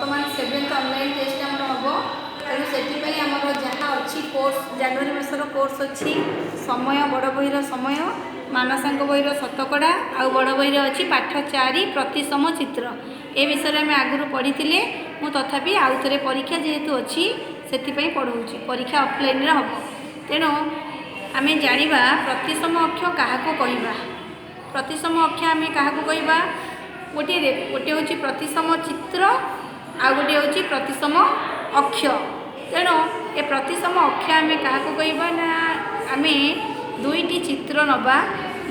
बर्तमान 7th online test आम हम तेणु से आमर जहाँ अच्छी कोर्स जनवरी मासर कोर्स अच्छी समय बड़ बहीर समय मानसांक बहीर शतकड़ा आउ बड़ बहीर अच्छी पाठ 4 प्रतिसम चित्र ए विषय में आगुरी पढ़ी मु तथापि आउ थे परीक्षा जेहेतु अच्छी से पढ़ाऊँगी परीक्षा ऑफलाइन हम तेणु आम जाना प्रतिसम अक्ष क्या कहवा प्रतिसम अक्ष आम क्या कहवा गोटे गोटे हूँ प्रतिसम चित्र आ गोटे हूँ प्रतिसम अक्ष तेणु ए प्रतिसम अक्ष आम क्या कहवा ना आम दुईटी चित्र नवा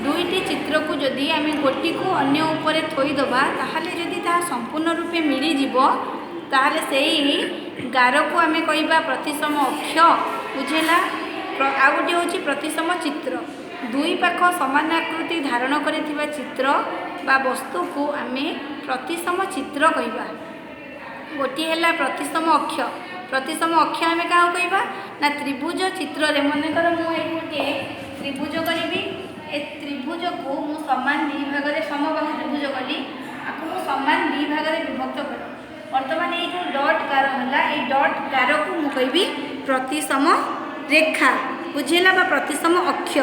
दुईटी चित्र को जदि आम गोटी को अन्य उपरे थोईदबा ताहले जदि ता संपूर्ण रूपे मिलीजिव ताहले सेही गार को आम कहवा प्रतिसम अक्ष बुझेला आ गोटे हूँ प्रतिसम चित्र दुई पाख समान आकृति धारण करिथिबा चित्र बा वस्तु को आम प्रतिसम चित्र कहवा गोटी है प्रतिसम अक्ष आम क्या कहवा ना त्रिभुज चित्र मनकर मुझे गोटे त्रिभुज करी ए त्रिभुज को मु समान दी भाग में समबाहु त्रिभुज कली आपको मु समान दी भाग में विभक्त कर बर्तमान ये जो डट गार है ये डट गार को मु कहबी प्रतिसम रेखा बुझेला बा प्रतिसम अक्ष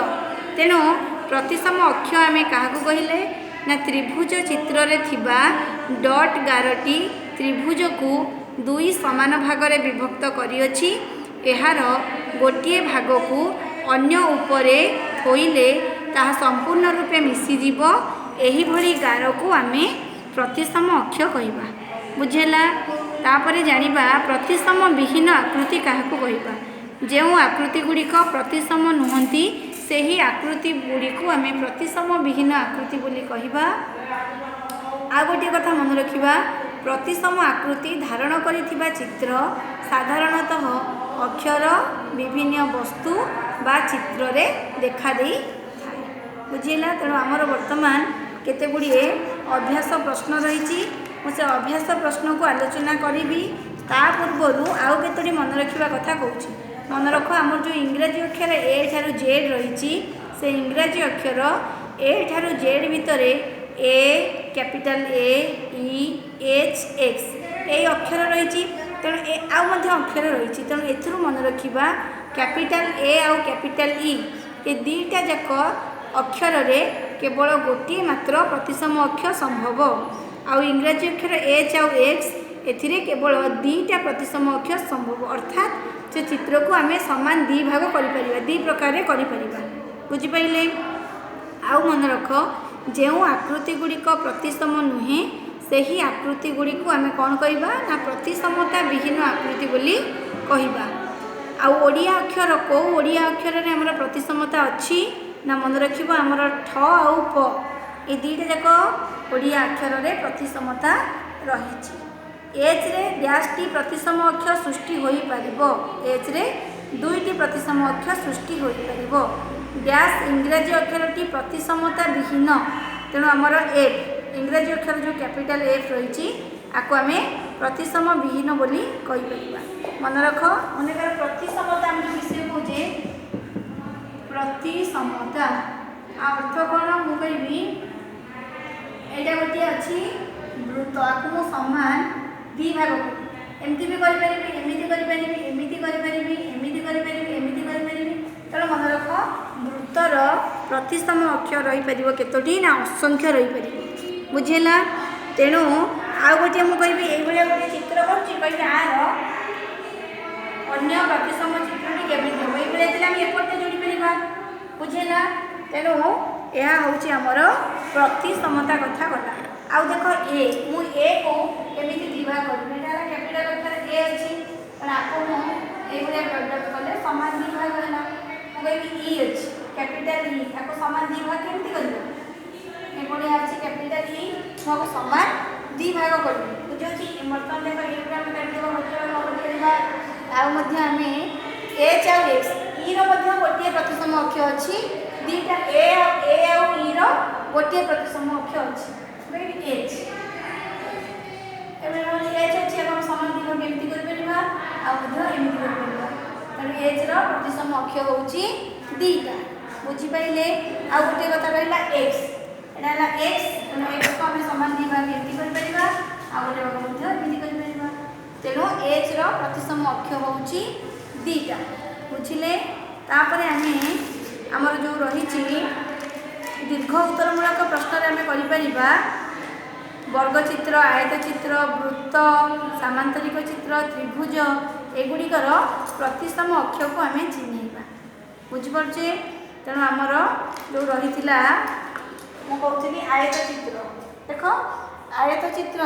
तेणु प्रतिसम अक्ष आम क्या कहले ना त्रिभुज चित्र रे थिबा डट गारटी त्रिभुज को दुई समान भाग में विभक्त करिअछि एहार गोटे भाग को अन्य उपरे थोइले ताहा संपूर्ण रूपे मिसीजिव एही भली गार को आम प्रतिसम अक्ष कहवा बुझेला तापरे जानिबा प्रतिसम विहीन आकृति क्या कहवा जो आकृति गुड़िक प्रतिसम नुहंती सेही आकृति गुड़िक आम प्रतिसम विहीन आकृति बोली कहवा आ गोटे कथा मन रखिबा प्रतिसम आकृति धारण करिथिबा चित्र साधारणतः अक्षर विभिन्न वस्तु बा चित्र रे देखा दे थाए बुझेला तेणु आमर वर्तमान केते गुड़िए अभ्यास प्रश्न रही मुझे अभ्यास प्रश्न को आलोचना करी ता पूर्व आउ केतोटी मन रखिबा कथा कहूँ मन रख आमर जो इंग्राजी अक्षर ए ठारू जेड रही से इंग्राजी अक्षर ए ठारू जेड भितर ए capital A E H X ए अक्षर रही तेणु ए आउ अक्षर रही तेणु एथुरु मन रखिबा कैपिटल ए आउ कैपिटल ई ये दीटा जाक अक्षर रे केवल गोटे मात्र प्रतिसम अक्ष संभव आउ इंग्राजी अक्षर एच आउ एक्स एथिरे केवल दीटा प्रतिसम अक्ष संभव अर्थात से चित्र को आम समान दी भाग कर दी प्रकार कर बुझिपारे आउ मन रख जो आकृति गुड़िक प्रतिसम नुहे से ही आकृति गुड़िक आम कौन कहवा ना प्रतिसमता विहीन आकृति बोली कहवा आउ ओडिया अक्षर को ओडिया अक्षर रे हमर प्रतिसमता अच्छी ना मन रखिबो हमर ठ आउ प ए दीटा जाक ओडिया अक्षर रे प्रतिसमता रही एच रे डैश टी प्रतिसम अक्ष सृष्टि होई पारिबो एच रे दुईटी प्रतिसम अक्ष सृष्टि होई पारिबो डैश इंग्राजी अक्षर टी प्रतिसमता विहीन तेणु आमर एफ इंग्राजी अक्षर जो कैपिटल एफ रही आपको आम प्रतिसम विहीन बोली कहीपर मन रख मनकर प्रतिसमता आम विषय कहे प्रतिसमता अर्थ कौन मुझे यहाँ गोटे अच्छी वृत्त आपको समान दी भाग एमती भी करें एमती तेणु मन रख वृत्तर प्रतिसम अक्ष रहीपर केतोटी ना असंख्य रहीपर बुझेला तेणु आउ गोटे मुझे ये गोटे चित्र कर आर अन्य प्रतिसम चित्रटी केमी हम ये एपटे जोड़ी पार बुझेला तेणु यह हूँ आमर प्रतिसमता कथा गला आउ देख ए मु ए को केमी दिभाग करी कैपिटल अक्षर ए अच्छी आपको मुझे डट कले समान दिभाग है मुझे ई अच्छी कैपिटल ई आपको समान दिभाग केमती कर अच्छी कैपिटल ई मुझे समान दिभाग कर बुझे बर्तमान देख आम एच आउ एक्स ई रोटे प्रतिसम अक्ष अच्छी दीटा ए आउ ई रोटे प्रतिसम अक्ष अच्छी एच एच अच्छी आप समान दिभाग एमती करमती कर एच प्रतिसम अक्ष हूँ दीटा बुझिपारे आउ गोटे कथा रहा एक्स यहाँ एक्स को आम समान दिभाग एमती कर आ गोटे भाग एमती कर तेणु एच रो प्रतिसम अक्षर होउची दीटा बुझिले। तापर आमे हमर जो रही दीर्घ उत्तरमूलक प्रश्न आम कर वर्गचित्र आयतचित्र वृत्त सामांतरिक चित्र त्रिभुज एगुड़िकर प्रतिसम अक्षर को आम चिन्हवा बुझिपे। तेणु आमर जो रही मुझे आयतचित्र देख आयतचित्र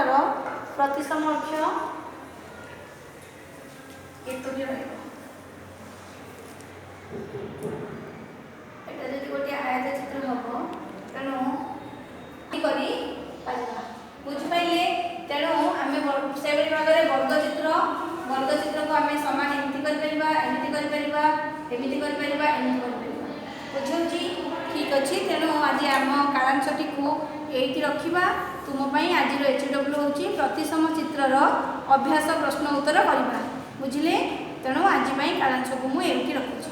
प्रतिसम अक्षर केतोटी गोटे आयतचित्र हम तेणु बुझिपारे। तेणु आम से भाग में वर्गचित्र को आम सामान एमती बुझे ठीक अच्छे। तेणु आज आम कालांशटी को ये रखा तुमपाई आज HW हूँ प्रतिसम चित्रर अभ्यास प्रश्न उत्तर करवा बुझिले। तेणु आज कालांश को मुझे रखुच्छी।